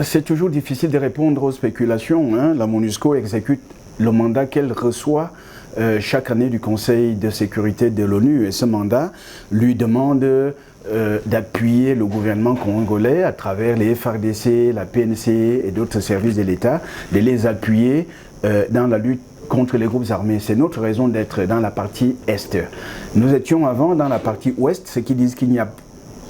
C'est toujours difficile de répondre aux spéculations, hein. La MONUSCO exécute le mandat qu'elle reçoit chaque année du Conseil de sécurité de l'ONU. Et ce mandat lui demande d'appuyer le gouvernement congolais à travers les FARDC, la PNC et d'autres services de l'État, de les appuyer dans la lutte contre les groupes armés. C'est notre raison d'être dans la partie Est. Nous étions avant dans la partie Ouest, ceux qui disent qu'il n'y a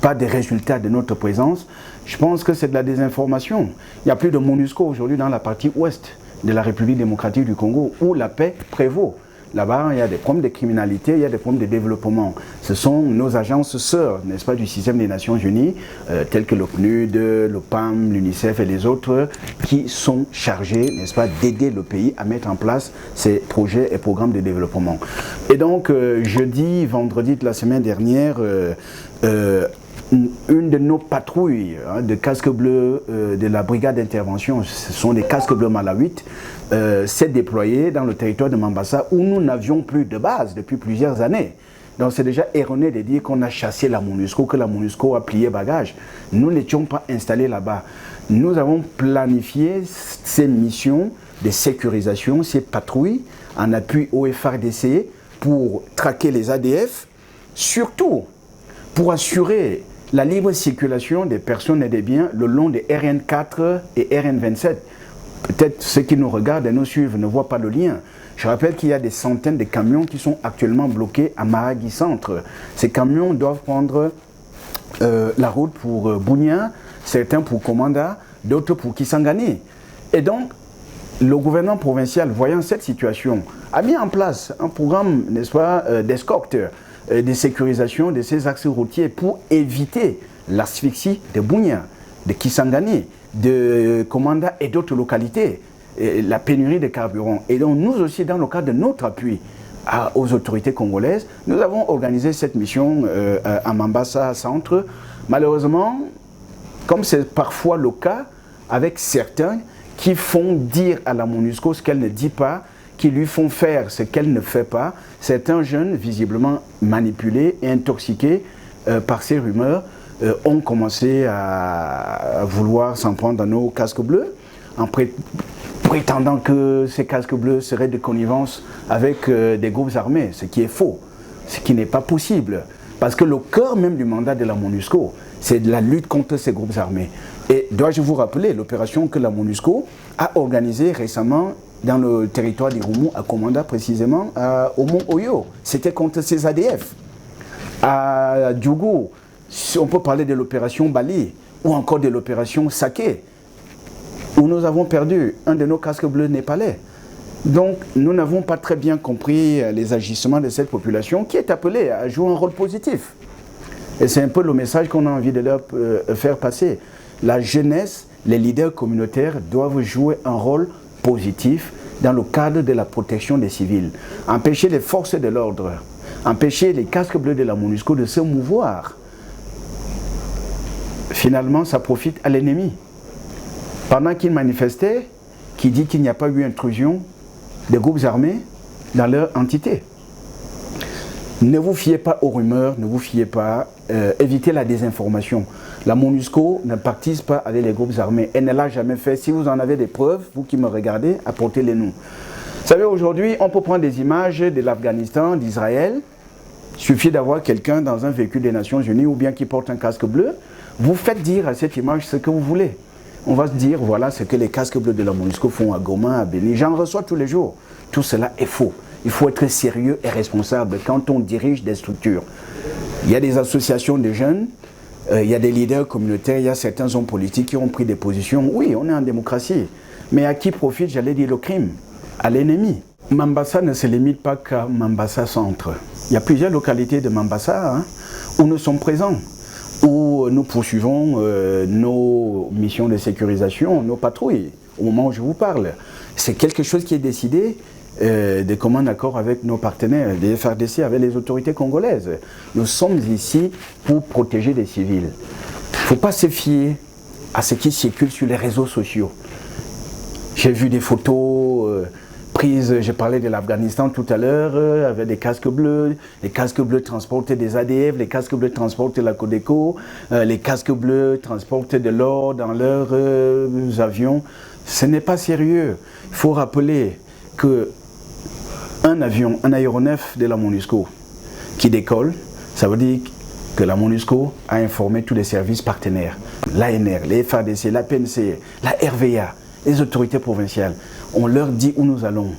pas de résultats de notre présence. Je pense que c'est de la désinformation. Il n'y a plus de MONUSCO aujourd'hui dans la partie Ouest de la République démocratique du Congo, où la paix prévaut. Là-bas, il y a des problèmes de criminalité, il y a des problèmes de développement. Ce sont nos agences sœurs, n'est-ce pas, du système des Nations Unies, telles que le PNUD, le PAM, l'UNICEF et les autres, qui sont chargés, n'est-ce pas, d'aider le pays à mettre en place ces projets et programmes de développement. Et donc, jeudi, vendredi de la semaine dernière, une de nos patrouilles de casques bleus de la brigade d'intervention, ce sont des casques bleus Malawites, s'est déployée dans le territoire de Mambasa où nous n'avions plus de base depuis plusieurs années. Donc c'est déjà erroné de dire qu'on a chassé la MONUSCO, que la MONUSCO a plié bagage. Nous n'étions pas installés là-bas. Nous avons planifié ces missions de sécurisation, ces patrouilles en appui au FARDC pour traquer les ADF, surtout pour assurer la libre circulation des personnes et des biens le long des RN4 et RN27. Peut-être ceux qui nous regardent et nous suivent ne voient pas le lien. Je rappelle qu'il y a des centaines de camions qui sont actuellement bloqués à Mahagi Centre. Ces camions doivent prendre la route pour Bunia, certains pour Komanda, d'autres pour Kisangani. Et donc, le gouvernement provincial, voyant cette situation, a mis en place un programme, n'est-ce pas, d'escorte, de sécurisation de ces axes routiers pour éviter l'asphyxie de Bunia, de Kisangani, de Komanda et d'autres localités, et la pénurie de carburant. Et donc nous aussi, dans le cadre de notre appui aux autorités congolaises, nous avons organisé cette mission à Mambasa Centre. Malheureusement, comme c'est parfois le cas avec certains qui font dire à la MONUSCO ce qu'elle ne dit pas, qui lui font faire ce qu'elle ne fait pas, certains jeunes, visiblement manipulés et intoxiqués par ces rumeurs, ont commencé à vouloir s'en prendre dans nos casques bleus, en prétendant que ces casques bleus seraient de connivence avec des groupes armés, ce qui est faux, ce qui n'est pas possible. Parce que le cœur même du mandat de la MONUSCO, c'est de la lutte contre ces groupes armés. Et dois-je vous rappeler l'opération que la MONUSCO a organisée récemment dans le territoire d'Irumu, à Komanda précisément, au Mont Oyo. C'était contre ces ADF. À Djougou, on peut parler de l'opération Bali, ou encore de l'opération Saké, où nous avons perdu un de nos casques bleus népalais. Donc, nous n'avons pas très bien compris les agissements de cette population qui est appelée à jouer un rôle positif. Et c'est un peu le message qu'on a envie de leur faire passer. La jeunesse, les leaders communautaires doivent jouer un rôle positif dans le cadre de la protection des civils. Empêcher les forces de l'ordre, empêcher les casques bleus de la MONUSCO de se mouvoir. Finalement, ça profite à l'ennemi. Pendant qu'il manifestait, qui dit qu'il n'y a pas eu intrusion des groupes armés dans leur entité. Ne vous fiez pas aux rumeurs, ne vous fiez pas, évitez la désinformation. La MONUSCO ne participe pas avec les groupes armés. Elle ne l'a jamais fait. Si vous en avez des preuves, vous qui me regardez, apportez-les nous. Vous savez, aujourd'hui, on peut prendre des images de l'Afghanistan, d'Israël. Il suffit d'avoir quelqu'un dans un véhicule des Nations Unies ou bien qui porte un casque bleu. Vous faites dire à cette image ce que vous voulez. On va se dire, voilà ce que les casques bleus de la MONUSCO font à Goma, à Béni. J'en reçois tous les jours. Tout cela est faux. Il faut être sérieux et responsable quand on dirige des structures. Il y a des associations de jeunes, il y a des leaders communautaires, il y a certains hommes politiques qui ont pris des positions. Oui, on est en démocratie. Mais à qui profite, j'allais dire, le crime? À l'ennemi. Mambasa ne se limite pas qu'à Mambasa Centre. Il y a plusieurs localités de Mambasa où nous sommes présents, où nous poursuivons nos missions de sécurisation, nos patrouilles, au moment où je vous parle. C'est quelque chose qui est décidé de commun accord avec nos partenaires, des FARDC, avec les autorités congolaises. Nous sommes ici pour protéger les civils. Il ne faut pas se fier à ce qui circule sur les réseaux sociaux. J'ai vu des photos prise, j'ai parlé de l'Afghanistan tout à l'heure, avec des casques bleus. Les casques bleus transportent des ADF, les casques bleus transportent la Codeco, les casques bleus transportent de l'or dans leurs avions. Ce n'est pas sérieux. Il faut rappeler que un avion, un aéronef de la MONUSCO qui décolle, ça veut dire que la MONUSCO a informé tous les services partenaires, l'ANR, les FARDC, la PNC, la RVA, les autorités provinciales. On leur dit où nous allons,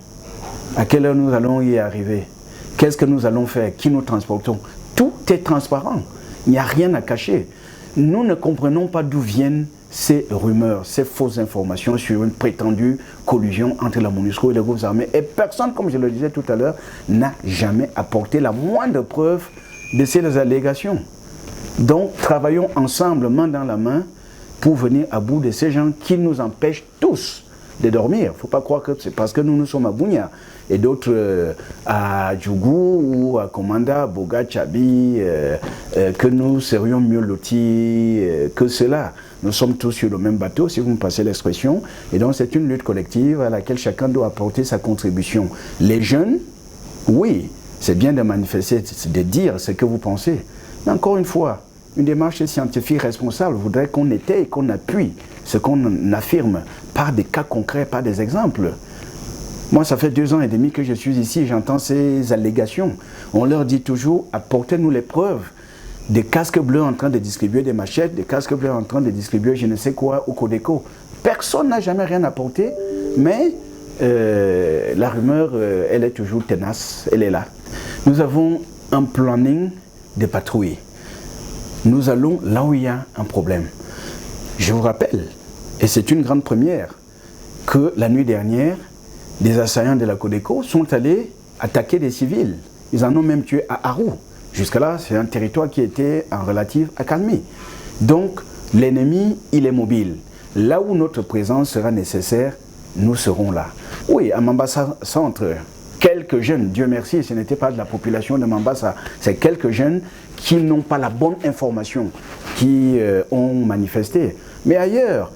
à quelle heure nous allons y arriver, qu'est-ce que nous allons faire, qui nous transportons. Tout est transparent, il n'y a rien à cacher. Nous ne comprenons pas d'où viennent ces rumeurs, ces fausses informations sur une prétendue collusion entre la MONUSCO et les groupes armés. Et personne, comme je le disais tout à l'heure, n'a jamais apporté la moindre preuve de ces allégations. Donc, travaillons ensemble, main dans la main, pour venir à bout de ces gens qui nous empêchent tous de dormir. Il ne faut pas croire que c'est parce que nous sommes à Bunia et d'autres à Djougou ou à Komanda, Boga, Tchabi, que nous serions mieux lotis que cela. Nous sommes tous sur le même bateau, si vous me passez l'expression. Et donc, c'est une lutte collective à laquelle chacun doit apporter sa contribution. Les jeunes, oui, c'est bien de manifester, de dire ce que vous pensez. Mais encore une fois, une démarche scientifique responsable voudrait qu'on étaye et qu'on appuie ce qu'on affirme par des cas concrets, par des exemples. Moi, ça fait 2 ans et demi que je suis ici, j'entends ces allégations. On leur dit toujours, apportez-nous les preuves. Des casques bleus en train de distribuer des machettes, des casques bleus en train de distribuer je ne sais quoi au Codeco. Personne n'a jamais rien apporté, mais la rumeur, elle est toujours tenace, elle est là. Nous avons un planning de patrouille. Nous allons là où il y a un problème. Je vous rappelle, et c'est une grande première, que la nuit dernière, des assaillants de la Codeco sont allés attaquer des civils. Ils en ont même tué à Arou. Jusque-là, c'est un territoire qui était en relative accalmie. Donc, l'ennemi, il est mobile. Là où notre présence sera nécessaire, nous serons là. Oui, à Mambasa Centre, quelques jeunes, Dieu merci, ce n'était pas de la population de Mambasa, c'est quelques jeunes qui n'ont pas la bonne information, qui ont manifesté. Mais ailleurs,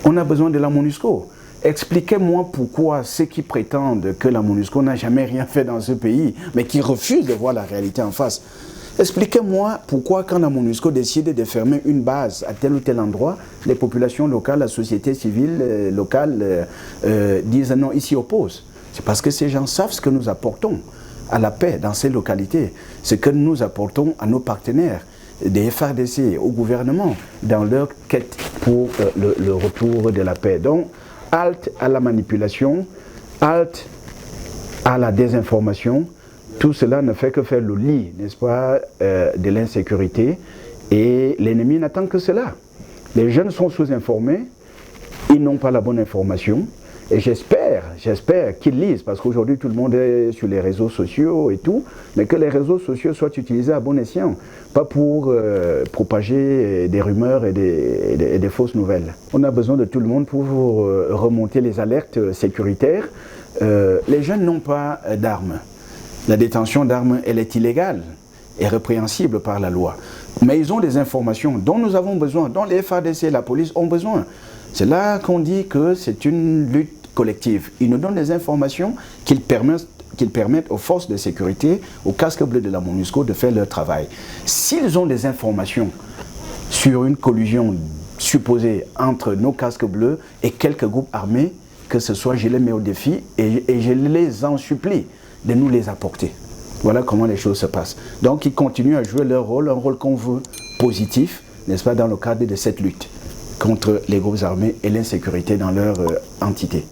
on a besoin de la MONUSCO. Expliquez-moi pourquoi ceux qui prétendent que la MONUSCO n'a jamais rien fait dans ce pays, mais qui refusent de voir la réalité en face. Expliquez-moi pourquoi quand la MONUSCO décide de fermer une base à tel ou tel endroit, les populations locales, la société civile locale disent non, ici oppose. C'est parce que ces gens savent ce que nous apportons à la paix dans ces localités, ce que nous apportons à nos partenaires, des FARDC, au gouvernement, dans leur quête pour le retour de la paix. Donc, halte à la manipulation, halte à la désinformation, tout cela ne fait que faire le lit, n'est-ce pas, de l'insécurité, et l'ennemi n'attend que cela. Les jeunes sont sous-informés, ils n'ont pas la bonne information, et j'espère qu'ils lisent, parce qu'aujourd'hui tout le monde est sur les réseaux sociaux et tout, mais que les réseaux sociaux soient utilisés à bon escient, pas pour propager des rumeurs et des fausses nouvelles. On a besoin de tout le monde pour remonter les alertes sécuritaires. Les jeunes n'ont pas d'armes. La détention d'armes, elle est illégale et répréhensible par la loi. Mais ils ont des informations dont nous avons besoin, dont les FARDC et la police ont besoin. C'est là qu'on dit que c'est une lutte collective. Ils nous donnent des informations qui permettent aux forces de sécurité, aux casques bleus de la MONUSCO de faire leur travail. S'ils ont des informations sur une collusion supposée entre nos casques bleus et quelques groupes armés, que ce soit, je les mets au défi et je les en supplie de nous les apporter. Voilà comment les choses se passent. Donc ils continuent à jouer leur rôle, un rôle qu'on veut positif, n'est-ce pas, dans le cadre de cette lutte contre les groupes armés et l'insécurité dans leur entité.